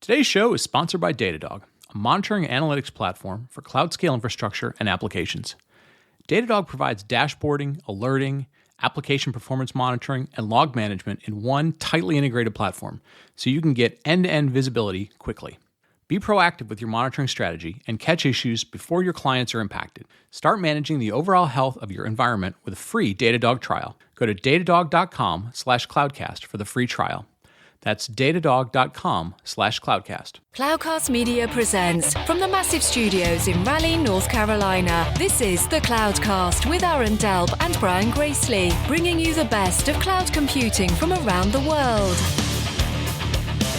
Today's show is sponsored by Datadog, a monitoring and analytics platform for cloud-scale infrastructure and applications. Datadog provides dashboarding, alerting, application performance monitoring, and log management in one tightly integrated platform, so you can get end-to-end visibility quickly. Be proactive with your monitoring strategy and catch issues before your clients are impacted. Start managing the overall health of your environment with a free Datadog trial. Go to datadog.com/cloudcast for the free trial. That's datadog.com/cloudcast. Cloudcast Media presents from the massive studios in Raleigh, North Carolina. This is the Cloudcast with Aaron Delp and Brian Gracely, bringing you the best of cloud computing from around the world.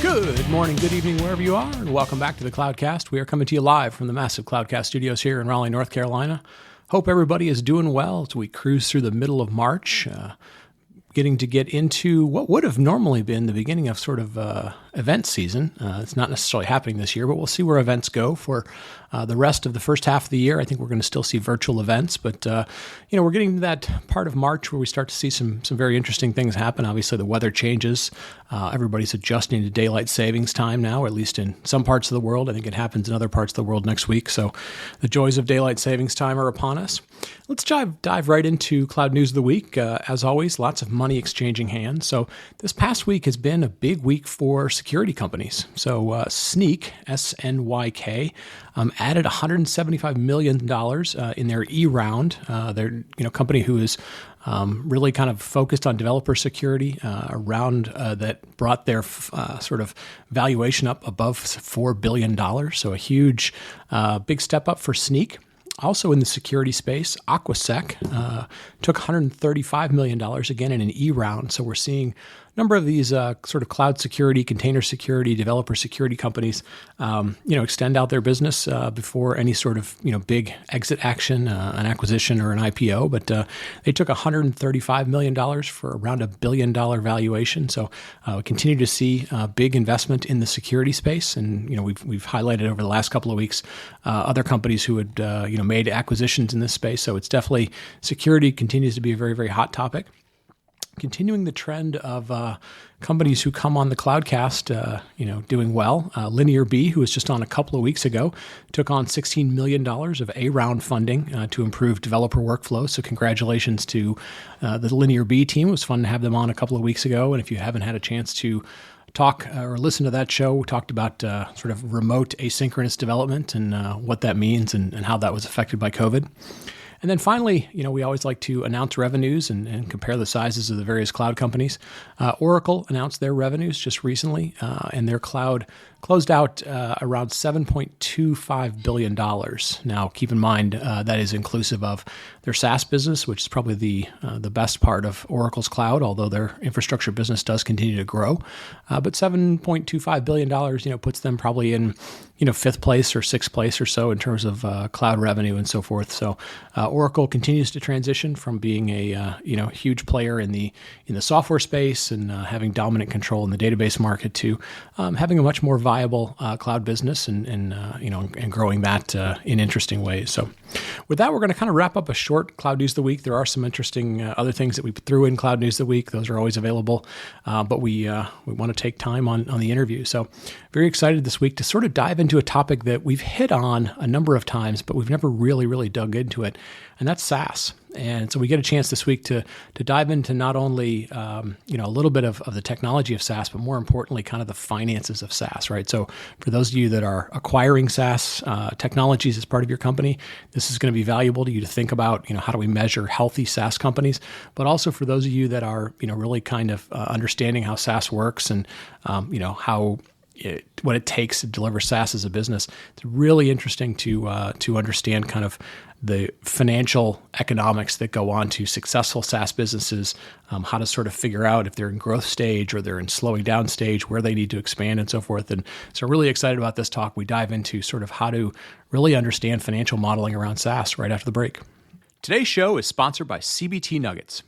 Good morning, good evening, wherever you are, and welcome back to the Cloudcast. We are coming to you live from the massive Cloudcast studios here in Raleigh, North Carolina. Hope everybody is doing well as we cruise through the middle of March. Getting to get into what would have normally been the beginning of sort of event season. It's not necessarily happening this year, but we'll see where events go for the rest of the first half of the year. I think we're going to still see virtual events, but we're getting to that part of March where we start to see some very interesting things happen. Obviously, the weather changes. Everybody's adjusting to daylight savings time now, or at least in some parts of the world. I think it happens in other parts of the world next week. So the joys of daylight savings time are upon us. Let's dive right into Cloud News of the Week. As always, lots of money exchanging hands. So this past week has been a big week for security companies. So Snyk, S-N-Y-K, added $175 million in their E round. They're company who is really kind of focused on developer security, a round that brought their sort of valuation up above $4 billion. So a huge, big step up for Snyk. Also in the security space, Aquasec took $135 million again in an E round. So we're seeing a number of these sort of cloud security, container security, developer security companies, extend out their business before any sort of big exit action, an acquisition or an IPO. But they took $135 million for around $1 billion valuation. So we continue to see big investment in the security space, and we've highlighted over the last couple of weeks other companies who had made acquisitions in this space. So it's definitely security continues to be a very, very hot topic. Continuing the trend of companies who come on the Cloudcast, doing well. Linear B, who was just on a couple of weeks ago, took on $16 million of A-round funding to improve developer workflow. So congratulations to the Linear B team. It was fun to have them on a couple of weeks ago. And if you haven't had a chance to talk or listen to that show, we talked about sort of remote asynchronous development and what that means and how that was affected by COVID. And then finally, we always like to announce revenues and compare the sizes of the various cloud companies. Oracle announced their revenues just recently, and their cloud closed out around $7.25 billion. Now, keep in mind that is inclusive of their SaaS business, which is probably the best part of Oracle's cloud, although their infrastructure business does continue to grow. But $7.25 billion, puts them probably in fifth place or sixth place or so in terms of cloud revenue and so forth. So Oracle continues to transition from being a huge player in the software space and having dominant control in the database market to having a much more viable cloud business and growing that in interesting ways. So with that, we're going to kind of wrap up a short Cloud News of the Week. There are some interesting other things that we threw in Cloud News of the Week. Those are always available, but we want to take time on the interview. So very excited this week to sort of dive into a topic that we've hit on a number of times, but we've never really dug into it, and that's SaaS. And so we get a chance this week to dive into not only a little bit of the technology of SaaS, but more importantly, kind of the finances of SaaS, right? So for those of you that are acquiring SaaS technologies as part of your company, this is going to be valuable to you to think about, how do we measure healthy SaaS companies? But also for those of you that are, really kind of understanding how SaaS works and, what it takes to deliver SaaS as a business. It's really interesting to understand kind of the financial economics that go on to successful SaaS businesses, how to sort of figure out if they're in growth stage or they're in slowing down stage, where they need to expand and so forth. And so really excited about this talk. We dive into sort of how to really understand financial modeling around SaaS right after the break. Today's show is sponsored by CBT Nuggets.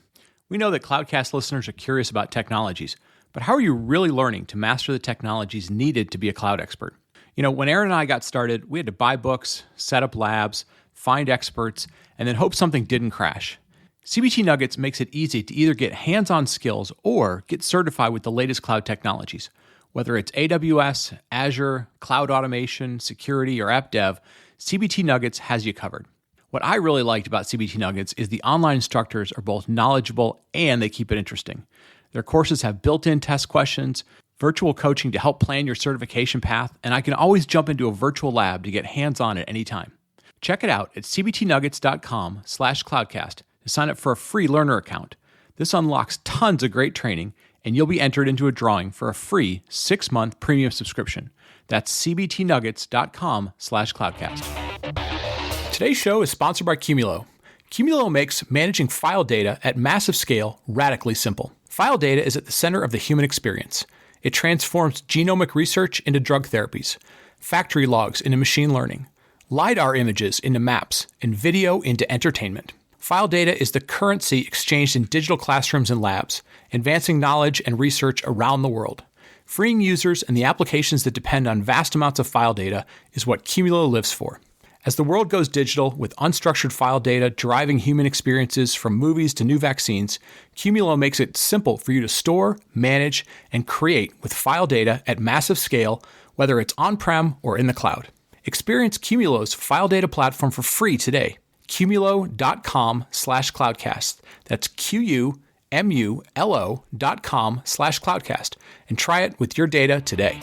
We know that Cloudcast listeners are curious about technologies, but how are you really learning to master the technologies needed to be a cloud expert? When Aaron and I got started, we had to buy books, set up labs, find experts, and then hope something didn't crash. CBT Nuggets makes it easy to either get hands-on skills or get certified with the latest cloud technologies. Whether it's AWS, Azure, cloud automation, security, or app dev, CBT Nuggets has you covered. What I really liked about CBT Nuggets is the online instructors are both knowledgeable and they keep it interesting. Their courses have built-in test questions, virtual coaching to help plan your certification path, and I can always jump into a virtual lab to get hands-on at any time. Check it out at cbtnuggets.com/cloudcast to sign up for a free learner account. This unlocks tons of great training, and you'll be entered into a drawing for a free 6-month premium subscription. That's cbtnuggets.com/cloudcast. Today's show is sponsored by Cumulo. Cumulo makes managing file data at massive scale radically simple. File data is at the center of the human experience. It transforms genomic research into drug therapies, factory logs into machine learning, LiDAR images into maps, and video into entertainment. File data is the currency exchanged in digital classrooms and labs, advancing knowledge and research around the world. Freeing users and the applications that depend on vast amounts of file data is what Cumulo lives for. As the world goes digital with unstructured file data driving human experiences from movies to new vaccines, Cumulo makes it simple for you to store, manage, and create with file data at massive scale, whether it's on-prem or in the cloud. Experience Cumulo's file data platform for free today. Cumulo.com/cloudcast. That's QUMULO.com/cloudcast. And try it with your data today.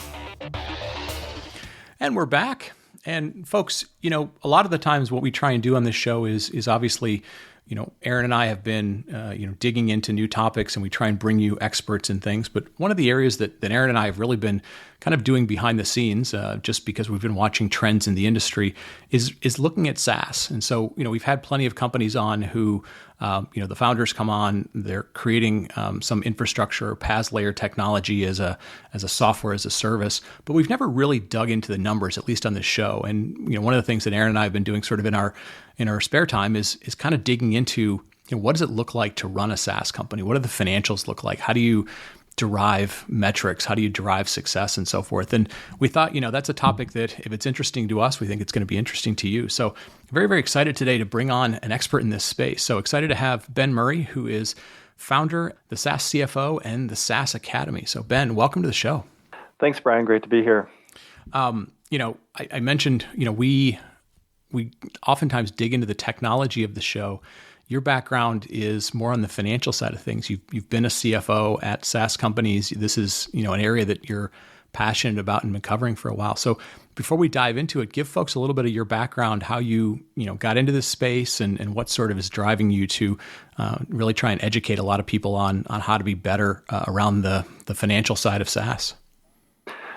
And we're back. And folks, a lot of the times what we try and do on this show is obviously, Aaron and I have been, digging into new topics and we try and bring you experts in things. But one of the areas that Aaron and I have really been kind of doing behind the scenes, just because we've been watching trends in the industry, is looking at SaaS. And so, we've had plenty of companies on who, the founders come on, they're creating some infrastructure or PaaS layer technology as a software as a service, but we've never really dug into the numbers, at least on this show. And one of the things that Aaron and I have been doing sort of in our spare time is kind of digging into what does it look like to run a SaaS company? What do the financials look like? How do you derive metrics? How do you derive success and so forth? And we thought, that's a topic that if it's interesting to us, we think it's going to be interesting to you. So very, very excited today to bring on an expert in this space. So excited to have Ben Murray, who is founder, the SaaS CFO, and the SaaS Academy. So Ben, welcome to the show. Thanks, Brian. Great to be here. I mentioned, we oftentimes dig into the technology of the show. Your background is more on the financial side of things. You've been a CFO at SaaS companies. This is, an area that you're passionate about and been covering for a while. So before we dive into it, give folks a little bit of your background, how you, got into this space and what sort of is driving you to really try and educate a lot of people on how to be better around the financial side of SaaS.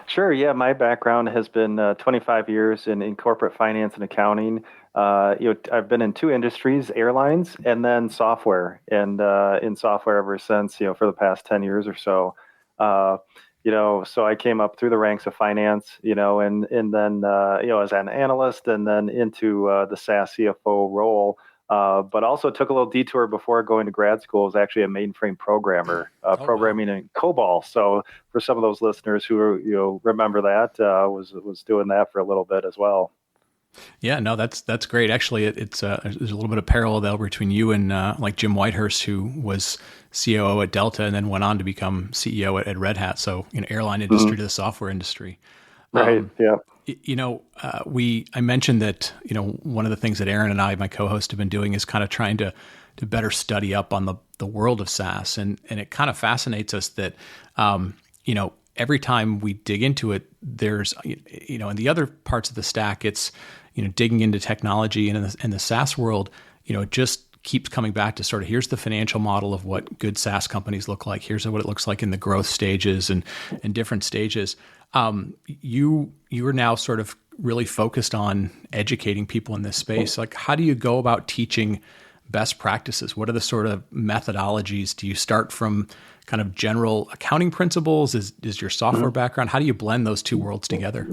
Sure. Yeah. My background has been 25 years in corporate finance and accounting. I've been in two industries, airlines and then software, and in software ever since, for the past 10 years or so. So I came up through the ranks of finance, and then, as an analyst and then into the SaaS CFO role. But also took a little detour before going to grad school. I was actually a mainframe programmer, programming in COBOL. So for some of those listeners who remember that, was doing that for a little bit as well. Yeah, no, that's great. Actually, there's a little bit of parallel there between you and like Jim Whitehurst, who was COO at Delta and then went on to become CEO at Red Hat. So airline industry to the software industry. Right. Yeah. I mentioned that, one of the things that Aaron and I, my co-host, have been doing is kind of trying to better study up on the world of SaaS. And it kind of fascinates us that, every time we dig into it, there's, in the other parts of the stack, it's, digging into technology, and in the SaaS world, it just keeps coming back to sort of, here's the financial model of what good SaaS companies look like. Here's what it looks like in the growth stages and different stages. You are now sort of really focused on educating people in this space. Like, how do you go about teaching best practices? What are the sort of methodologies? Do you start from kind of general accounting principles? Is your software background? How do you blend those two worlds together?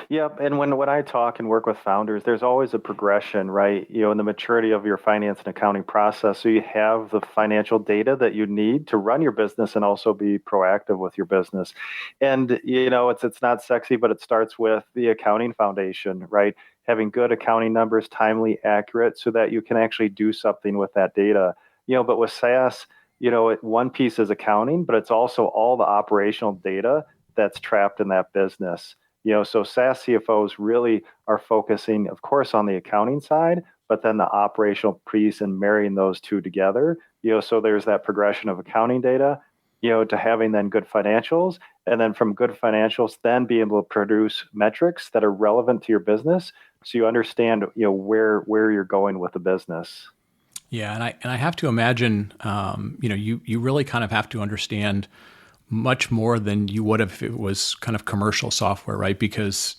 Yeah, and when I talk and work with founders, there's always a progression, right? In the maturity of your finance and accounting process. So you have the financial data that you need to run your business and also be proactive with your business. And, it's not sexy, but it starts with the accounting foundation, right? Having good accounting numbers, timely, accurate, so that you can actually do something with that data. But with SaaS, one piece is accounting, but it's also all the operational data that's trapped in that business. So SaaS CFOs really are focusing, of course, on the accounting side, but then the operational piece and marrying those two together. So there's that progression of accounting data, to having then good financials, and then from good financials, then be able to produce metrics that are relevant to your business, so you understand, where you're going with the business. Yeah, and I have to imagine, you really kind of have to understand much more than you would have if it was kind of commercial software, right? Because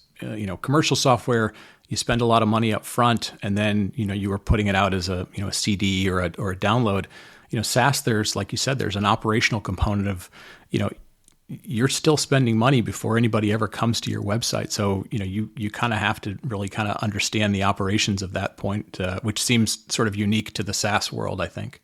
commercial software, you spend a lot of money up front, and then you are putting it out as a a CD or a download. SaaS, there's, like you said, there's an operational component of you're still spending money before anybody ever comes to your website. So, you kind of have to really kind of understand the operations of that point, which seems sort of unique to the SaaS world, I think.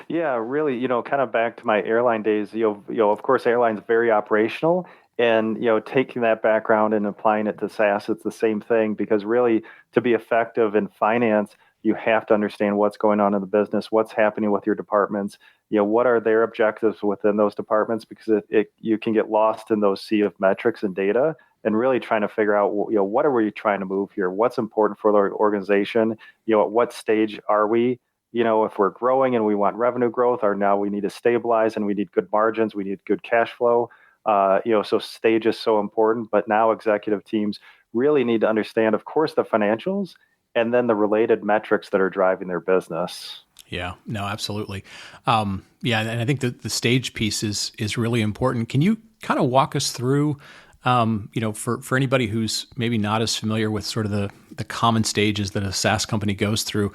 Yeah, really, kind of back to my airline days, of course, airlines very operational, and, taking that background and applying it to SaaS, it's the same thing, because really, to be effective in finance, you have to understand what's going on in the business, what's happening with your departments, what are their objectives within those departments, because you can get lost in those sea of metrics and data, and really trying to figure out, what are we trying to move here? What's important for the organization? At what stage are we? If we're growing and we want revenue growth, or now we need to stabilize and we need good margins, we need good cash flow. So stage is so important, but now executive teams really need to understand, of course, the financials, and then the related metrics that are driving their business. Yeah, no, absolutely. And I think that the stage piece is really important. Can you kind of walk us through, for anybody who's maybe not as familiar with sort of the common stages that a SaaS company goes through,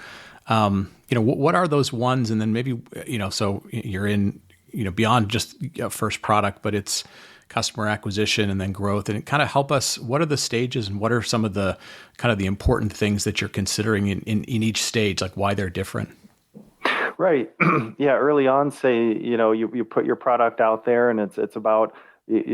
what are those ones? And then maybe, so you're in, beyond just first product, but it's customer acquisition and then growth, and kind of help us, what are the stages and what are some of the kind of the important things that you're considering in each stage, like why they're different? Right. Yeah. Early on, say, you put your product out there, and it's about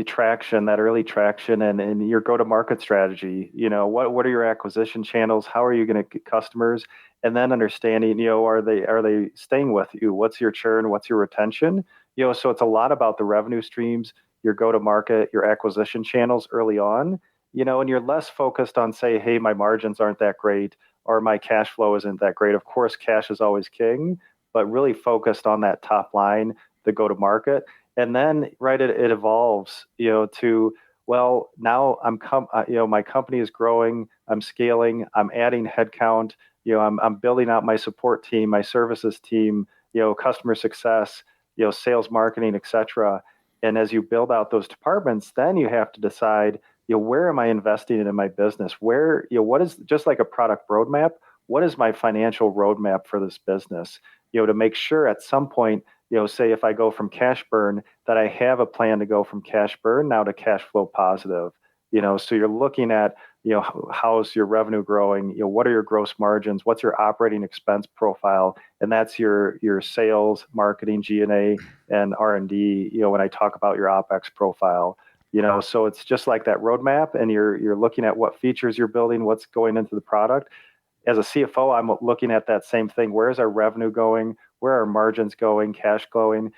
traction, that early traction, and your go-to-market strategy. What are your acquisition channels? How are you going to get customers? And then understanding, are they staying with you? What's your churn? What's your retention? So it's a lot about the revenue streams, your go-to-market, your acquisition channels early on, and you're less focused on, say, hey, my margins aren't that great, or my cash flow isn't that great. Of course, cash is always king, but really focused on that top line, the go-to-market. And then, right, it evolves, to, well, now my company is growing, I'm scaling, I'm adding headcount, I'm building out my support team, my services team, customer success, sales, marketing, et cetera. And as you build out those departments, then you have to decide, where am I investing in my business? Where, what is, just like a product roadmap, what is my financial roadmap for this business? To make sure at some point, say if I go from cash burn, that I have a plan to go from cash burn now to cash flow positive. So you're looking at, how's your revenue growing? What are your gross margins? What's your operating expense profile? And that's your sales, marketing, G&A, and R&D. When I talk about your OpEx profile, so it's just like that roadmap, and you're looking at what features you're building, what's going into the product. As a CFO, I'm looking at that same thing. Where's our revenue going? Where are margins going? Cash going?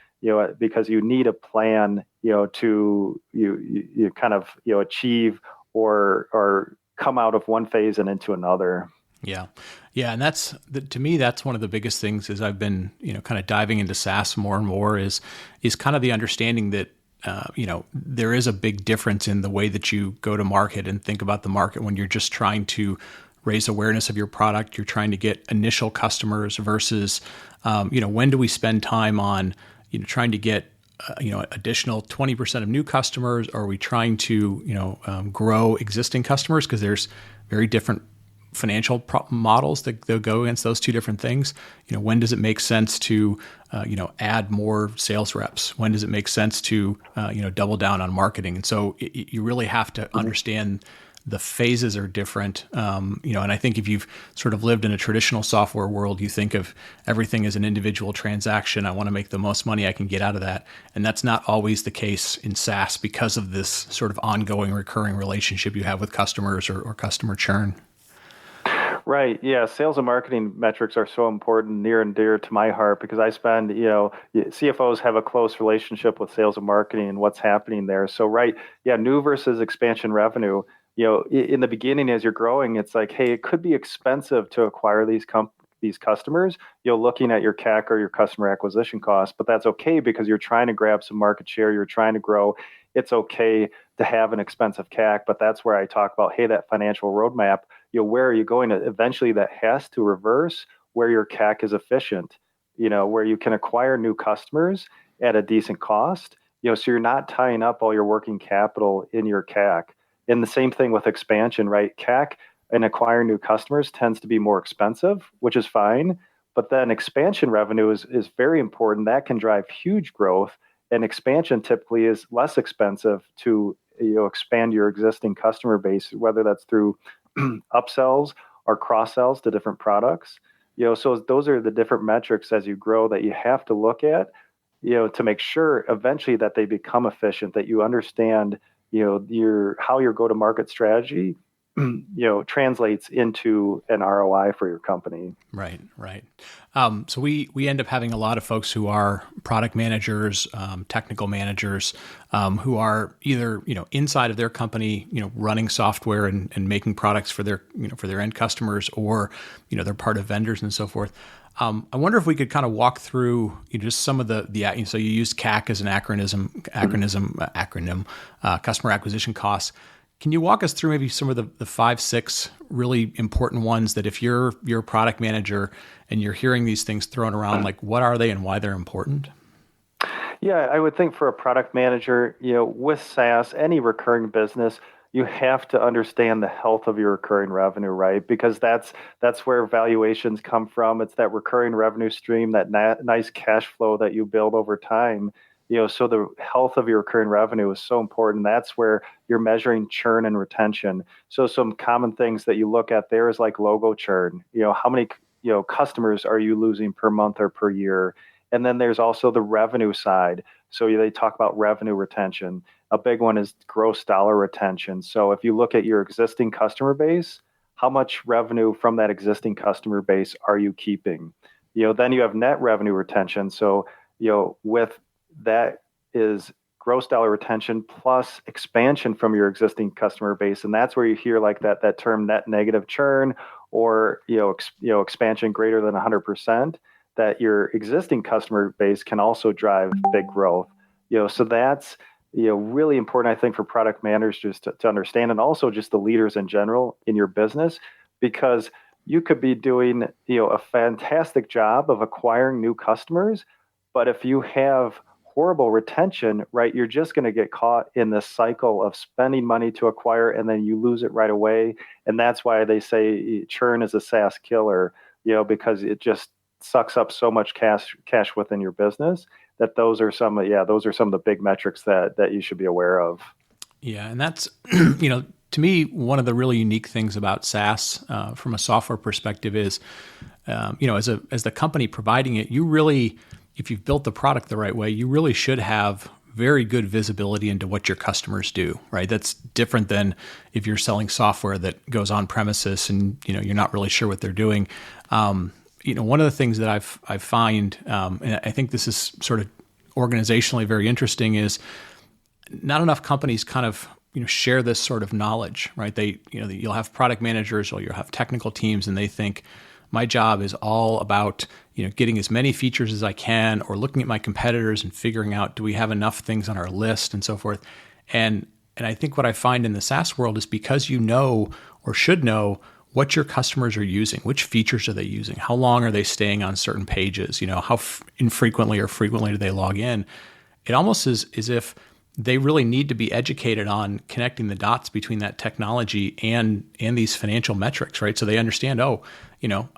Because you need a plan, to you kind of achieve or come out of one phase and into another. Yeah, and that's to me, that's one of the biggest things. As I've been kind of diving into SaaS more and more, is kind of the understanding that there is a big difference in the way that you go to market and think about the market when you're just trying to raise awareness of your product, you're trying to get initial customers versus, when do we spend time on, trying to get, additional 20% of new customers? Or are we trying to, grow existing customers? Because there's very different financial models that go against those two different things. When does it make sense to, add more sales reps? When does it make sense to, double down on marketing? And so you really have to understand the phases are different. And I think if you've sort of lived in a traditional software world, you think of everything as an individual transaction. I want to make the most money I can get out of that. And that's not always the case in SaaS because of this sort of ongoing recurring relationship you have with customers or customer churn. Right. Yeah. Sales and marketing metrics are so important, near and dear to my heart, because I spend, CFOs have a close relationship with sales and marketing and what's happening there. So, right. Yeah. New versus expansion revenue. In the beginning, as you're growing, it's like, hey, it could be expensive to acquire these customers, looking at your CAC or your customer acquisition costs, but that's okay because you're trying to grab some market share, you're trying to grow. It's okay to have an expensive CAC, but that's where I talk about, hey, that financial roadmap, where are you going to eventually that has to reverse where your CAC is efficient, where you can acquire new customers at a decent cost, so you're not tying up all your working capital in your CAC. And the same thing with expansion, right? CAC and acquiring new customers tends to be more expensive, which is fine. But then expansion revenue is very important. That can drive huge growth. And expansion typically is less expensive to expand your existing customer base, whether that's through upsells or cross sells to different products. So those are the different metrics as you grow that you have to look at, to make sure eventually that they become efficient, that you understand, how your go-to-market strategy, translates into an ROI for your company. Right, right. So we end up having a lot of folks who are product managers, technical managers, who are either inside of their company, running software and making products for their end customers, or they're part of vendors and so forth. I wonder if we could kind of walk through just some of the so you used CAC as an acronym, customer acquisition costs. Can you walk us through maybe some of the 5-6 really important ones that if you're a product manager and you're hearing these things thrown around, like what are they and why they're important? Yeah, I would think for a product manager, with SaaS, any recurring business, you have to understand the health of your recurring revenue, right? Because that's where valuations come from. It's that recurring revenue stream, that nice cash flow that you build over time. So the health of your recurring revenue is so important. That's where you're measuring churn and retention. So some common things that you look at there is like logo churn. How many customers are you losing per month or per year? And then there's also the revenue side. So they talk about revenue retention. A big one is gross dollar retention. So if you look at your existing customer base, how much revenue from that existing customer base are you keeping? Then you have net revenue retention. So with that is gross dollar retention plus expansion from your existing customer base, and that's where you hear like that term net negative churn, or expansion greater than 100%. That your existing customer base can also drive big growth. So that's really important, I think, for product managers to understand, and also just the leaders in general in your business, because you could be doing a fantastic job of acquiring new customers, but if you have horrible retention, right, you're just going to get caught in this cycle of spending money to acquire, and then you lose it right away. And that's why they say churn is a SaaS killer, because it just sucks up so much cash within your business. That those are some of the big metrics that you should be aware of. Yeah, and that's to me one of the really unique things about SaaS from a software perspective is, as the company providing it, you really, if you've built the product the right way, you really should have very good visibility into what your customers do, right? That's different than if you're selling software that goes on premises and you're not really sure what they're doing. One of the things that I find, and I think this is sort of organizationally very interesting, is not enough companies kind of share this sort of knowledge, right? You'll have product managers or you'll have technical teams, and they think my job is all about getting as many features as I can, or looking at my competitors and figuring out, do we have enough things on our list and so forth. And I think what I find in the SaaS world is, because you know or should know what your customers are using, which features are they using, how long are they staying on certain pages, how infrequently or frequently do they log in. It almost is as if they really need to be educated on connecting the dots between that technology and these financial metrics, right? So they understand, I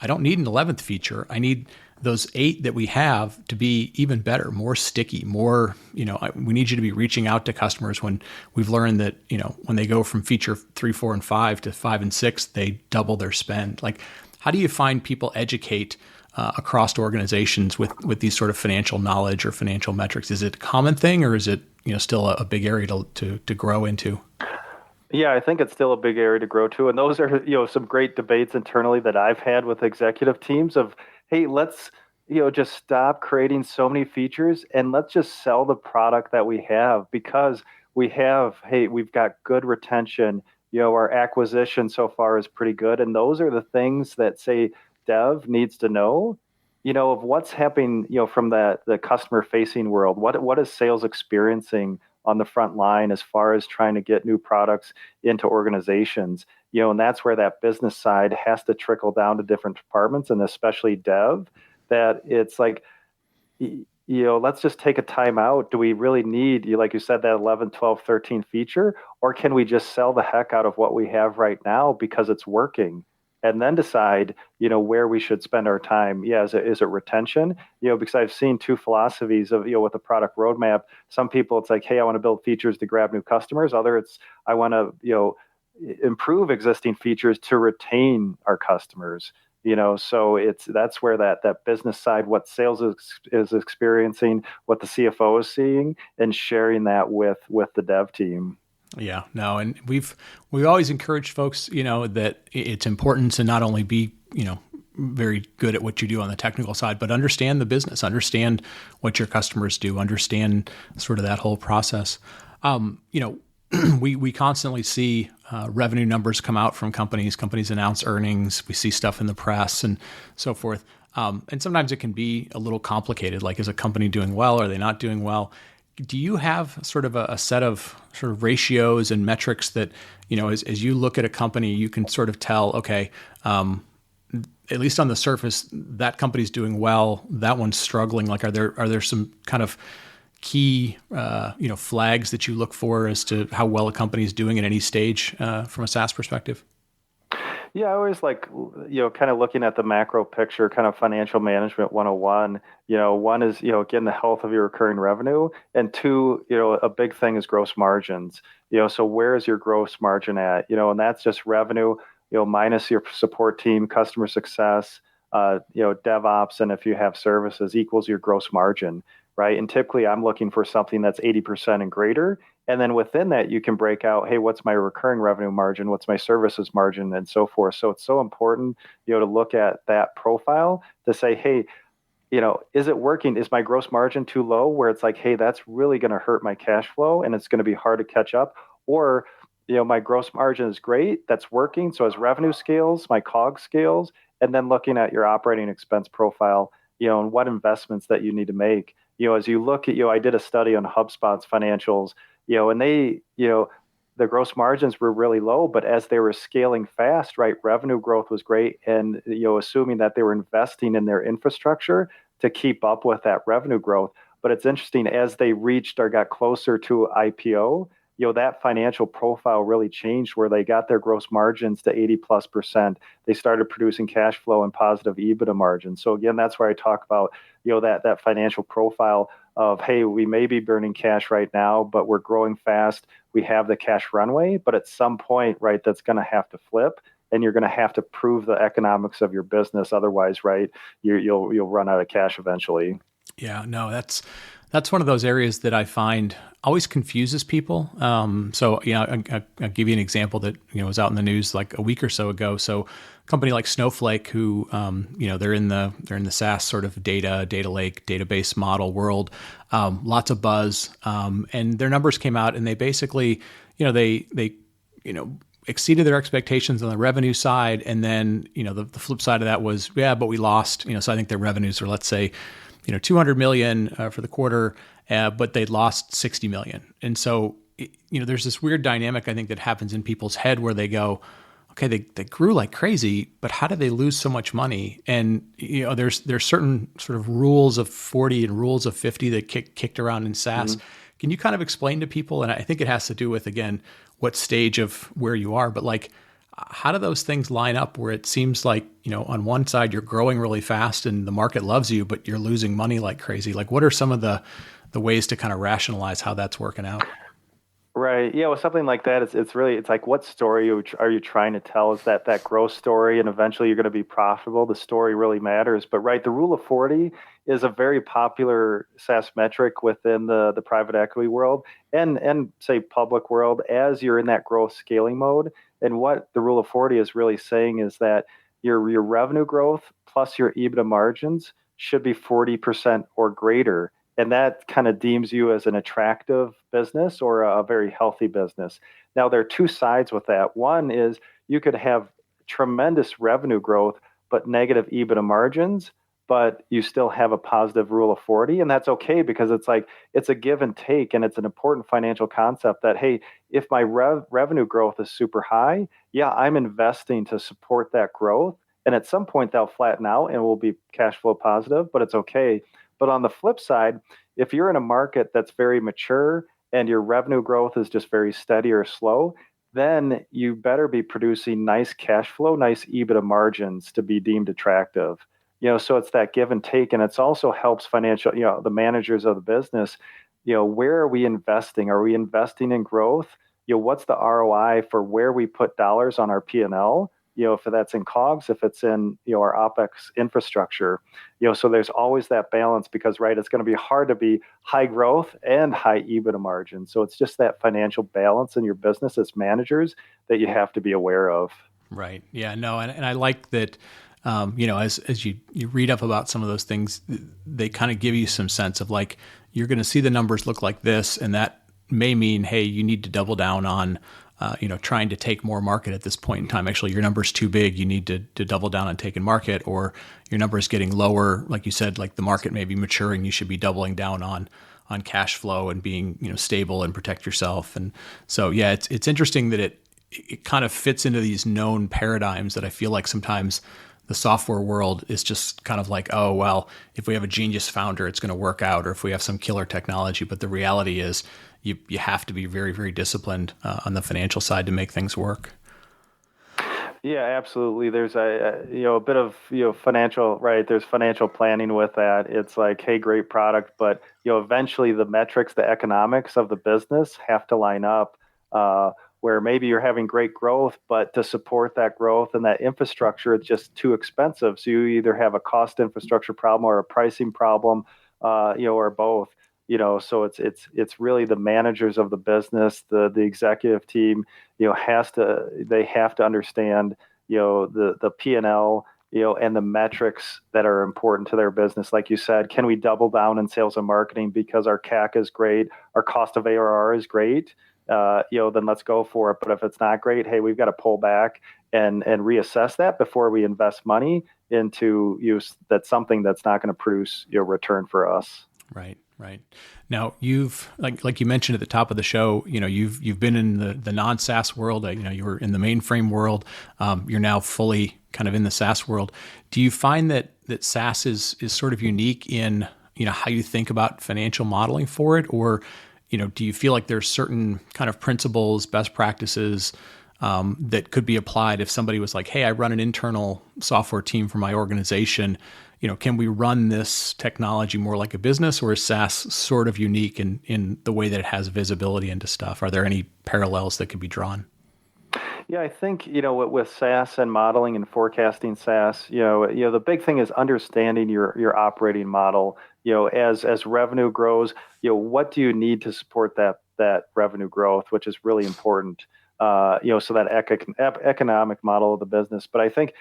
don't need an 11th feature. I need those 8 that we have to be even better, more sticky, more, we need you to be reaching out to customers when we've learned that, when they go from feature 3, 4, and 5 to 5 and 6, they double their spend. Like, how do you find people educate across organizations with these sort of financial knowledge or financial metrics? Is it a common thing, or is it, still a big area to grow into? Yeah, I think it's still a big area to grow to. And those are, some great debates internally that I've had with executive teams of, hey, let's, just stop creating so many features and let's just sell the product that we have because we've got good retention. Our acquisition so far is pretty good. And those are the things that say dev needs to know, of what's happening, from the customer facing world. What is sales experiencing on the front line as far as trying to get new products into organizations, and that's where that business side has to trickle down to different departments and especially dev, that it's like, let's just take a time out. Do we really need, like you said, that 11, 12, 13 feature, or can we just sell the heck out of what we have right now because it's working? And then decide, where we should spend our time. Yeah, is it retention? Because I've seen two philosophies of, with a product roadmap. Some people, it's like, hey, I want to build features to grab new customers. Other, it's I want to, improve existing features to retain our customers. So that's where that business side, what sales is experiencing, what the CFO is seeing, and sharing that with the dev team. Yeah, no, and we've always encouraged folks, that it's important to not only be, very good at what you do on the technical side, but understand the business, understand what your customers do, understand sort of that whole process. We constantly see revenue numbers come out from companies. Companies announce earnings. We see stuff in the press and so forth. And sometimes it can be a little complicated. Like, is a company doing well? Are they not doing well? Do you have sort of a set of sort of ratios and metrics that, as you look at a company, you can sort of tell, okay, at least on the surface, that company's doing well, that one's struggling. Like, are there some kind of key, flags that you look for as to how well a company is doing at any stage from a SaaS perspective? Yeah, I always like, kind of looking at the macro picture, kind of financial management 101. One is, again, the health of your recurring revenue. And two, a big thing is gross margins. So where is your gross margin at? And that's just revenue, minus your support team, customer success, DevOps, and if you have services equals your gross margin, right? And typically I'm looking for something that's 80% and greater. And then within that, you can break out, hey, what's my recurring revenue margin? What's my services margin? And so forth. So it's so important, to look at that profile to say, hey, is it working? Is my gross margin too low where it's like, hey, that's really going to hurt my cash flow and it's going to be hard to catch up? Or, my gross margin is great. That's working. So as revenue scales, my COGS scales, and then looking at your operating expense profile, and what investments that you need to make. As you look at, I did a study on HubSpot's financials, and they, the gross margins were really low, but as they were scaling fast, right, revenue growth was great. And, assuming that they were investing in their infrastructure to keep up with that revenue growth. But it's interesting, as they reached or got closer to IPO, that financial profile really changed where they got their gross margins to 80+%. They started producing cash flow and positive EBITDA margins. So again, that's where I talk about, that financial profile of, hey, we may be burning cash right now, but we're growing fast. We have the cash runway, but at some point, right, that's going to have to flip and you're going to have to prove the economics of your business. Otherwise, right, you'll run out of cash eventually. Yeah, no, that's one of those areas that I find always confuses people. So, I'll give you an example that, was out in the news like a week or so ago. So a company like Snowflake, who, they're in the SaaS sort of data lake, database model world, lots of buzz. And their numbers came out and they basically, they exceeded their expectations on the revenue side. And then, the flip side of that was, yeah, but we lost, so I think their revenues are, let's say, $200 million for the quarter, but they lost $60 million. And so, there's this weird dynamic, I think, that happens in people's head where they go, okay, they grew like crazy, but how did they lose so much money? And, there's certain sort of rules of 40 and rules of 50 that kicked around in SaaS. Mm-hmm. Can you kind of explain to people, and I think it has to do with, again, what stage of where you are, but like, how do those things line up where it seems like, on one side you're growing really fast and the market loves you, but you're losing money like crazy? Like, what are some of the ways to kind of rationalize how that's working out? Right. Yeah. With something like that, it's really, it's like, what story are you trying to tell? Is that growth story, and eventually you're going to be profitable? The story really matters. But right, the rule of 40 is a very popular SaaS metric within the private equity world and say public world as you're in that growth scaling mode. And what the rule of 40 is really saying is that your revenue growth plus your EBITDA margins should be 40% or greater, and that kind of deems you as an attractive business or a very healthy business. Now, there are two sides with that. One is you could have tremendous revenue growth, but negative EBITDA margins, but you still have a positive rule of 40. And that's okay because it's like it's a give and take. And it's an important financial concept that, hey, if my revenue growth is super high, yeah, I'm investing to support that growth. And at some point, they'll flatten out and will be cash flow positive, but it's okay. But on the flip side, if you're in a market that's very mature and your revenue growth is just very steady or slow, then you better be producing nice cash flow, nice EBITDA margins to be deemed attractive. So it's that give and take, and it's also helps financial, the managers of the business. Where are we investing? Are we investing in growth? What's the ROI for where we put dollars on our P&L? If that's in COGS, if it's in, our OpEx infrastructure, so there's always that balance because, right, it's going to be hard to be high growth and high EBITDA margin. So it's just that financial balance in your business as managers that you have to be aware of. Right. Yeah, no. And I like that, as you read up about some of those things, they kind of give you some sense of like, you're going to see the numbers look like this, and that may mean, hey, you need to double down on trying to take more market at this point in time. Actually, your number's too big. You need to double down on taking market, or your number is getting lower. Like you said, like the market may be maturing. You should be doubling down on cash flow and being, stable and protect yourself. And so, yeah, it's interesting that it kind of fits into these known paradigms that I feel like sometimes the software world is just kind of like, oh, well, if we have a genius founder, it's going to work out, or if we have some killer technology. But the reality is you have to be very, very disciplined on the financial side to make things work. Yeah, absolutely. There's a bit of financial, right? There's financial planning with that. It's like, hey, great product, but eventually the metrics, the economics of the business have to line up. Where maybe you're having great growth, but to support that growth and that infrastructure, it's just too expensive. So you either have a cost infrastructure problem or a pricing problem, or both. So it's really the managers of the business, the executive team, they have to understand, the P&L, and the metrics that are important to their business. Like you said, can we double down in sales and marketing because our CAC is great, our cost of ARR is great? Then let's go for it. But if it's not great, hey, we've got to pull back and reassess that before we invest money into that's something that's not going to produce return for us. Right. Now you've like you mentioned at the top of the show, you've been in the non-SaaS world. You were in the mainframe world. You're now fully kind of in the SaaS world. Do you find that SaaS is sort of unique in how you think about financial modeling for it, or do you feel like there's certain kind of principles, best practices that could be applied if somebody was like, hey, I run an internal software team for my organization. Can we run this technology more like a business, or is SaaS sort of unique in the way that it has visibility into stuff? Are there any parallels that could be drawn? Yeah, I think, with SaaS and modeling and forecasting SaaS, the big thing is understanding your operating model. As revenue grows, what do you need to support that revenue growth, which is really important. So that economic model of the business. But I think,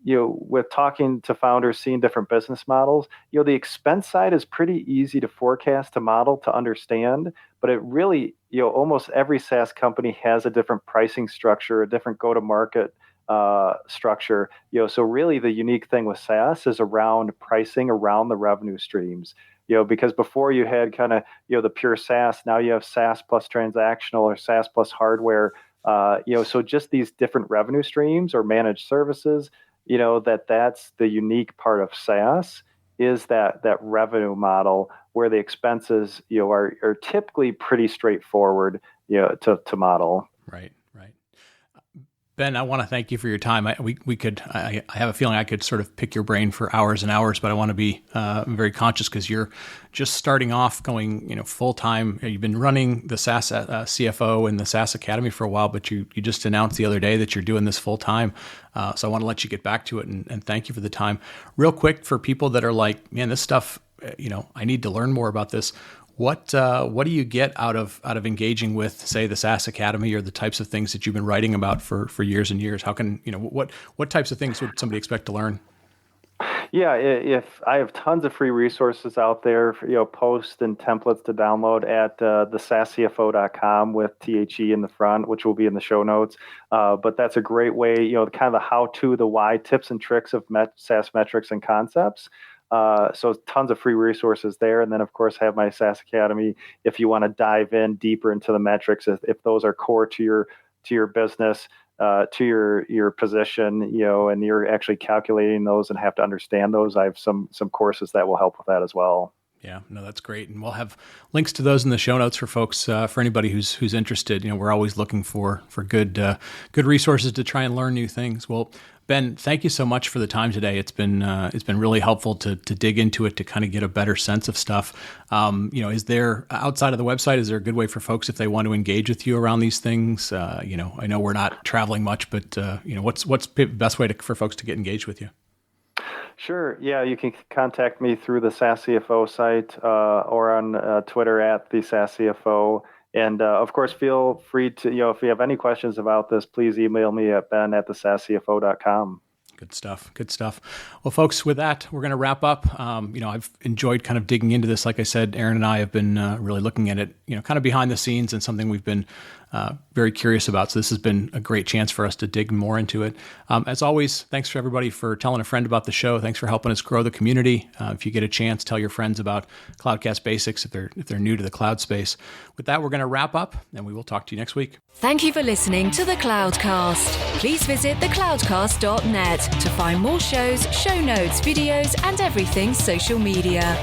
with talking to founders, seeing different business models, the expense side is pretty easy to forecast, to model, to understand. But it really, almost every SaaS company has a different pricing structure, a different go-to-market structure. So really the unique thing with SaaS is around pricing around the revenue streams. Because before you had kind of, the pure SaaS, now you have SaaS plus transactional or SaaS plus hardware. So just these different revenue streams or managed services, that's the unique part of SaaS, is that revenue model where the expenses, are typically pretty straightforward, to model. Right. Ben, I want to thank you for your time. I have a feeling I could sort of pick your brain for hours and hours, but I want to be very conscious because you're just starting off going, full time. You've been running the SaaS CFO and the SaaS Academy for a while, but you just announced the other day that you're doing this full time. So I want to let you get back to it and thank you for the time. Real quick, for people that are like, man, this stuff, I need to learn more about this. What do you get out of engaging with, say, the SaaS Academy or the types of things that you've been writing about for years and years? How can what types of things would somebody expect to learn? Yeah, if I have tons of free resources out there, for, posts and templates to download at the SaaSCFO.com with THE in the front, which will be in the show notes. But that's a great way, kind of the how-to, the why, tips and tricks of SaaS metrics and concepts. So tons of free resources there. And then, of course, I have my SaaS Academy if you want to dive in deeper into the metrics, if those are core to your business, to your position, and you're actually calculating those and have to understand those. I have some courses that will help with that as well. Yeah, no, that's great. And we'll have links to those in the show notes for folks, for anybody who's interested. We're always looking for good resources to try and learn new things. Well, Ben, thank you so much for the time today. It's been really helpful to dig into it, to kind of get a better sense of stuff. Is there, outside of the website, is there a good way for folks if they want to engage with you around these things? I know we're not traveling much, but what's the best way for folks to get engaged with you? Sure. Yeah, you can contact me through the SaaS CFO site or on Twitter at the SaaS CFO. And of course, feel free to, if you have any questions about this, please email me at ben@thesaasscfo.com. Good stuff. Well, folks, with that, we're going to wrap up. I've enjoyed kind of digging into this. Like I said, Aaron and I have been really looking at it, kind of behind the scenes, and something we've been very curious about. So this has been a great chance for us to dig more into it. As always, thanks for everybody for telling a friend about the show. Thanks for helping us grow the community. If you get a chance, tell your friends about Cloudcast Basics if they're new to the cloud space. With that, we're going to wrap up, and we will talk to you next week. Thank you for listening to the Cloudcast. Please visit thecloudcast.net to find more shows, show notes, videos, and everything social media.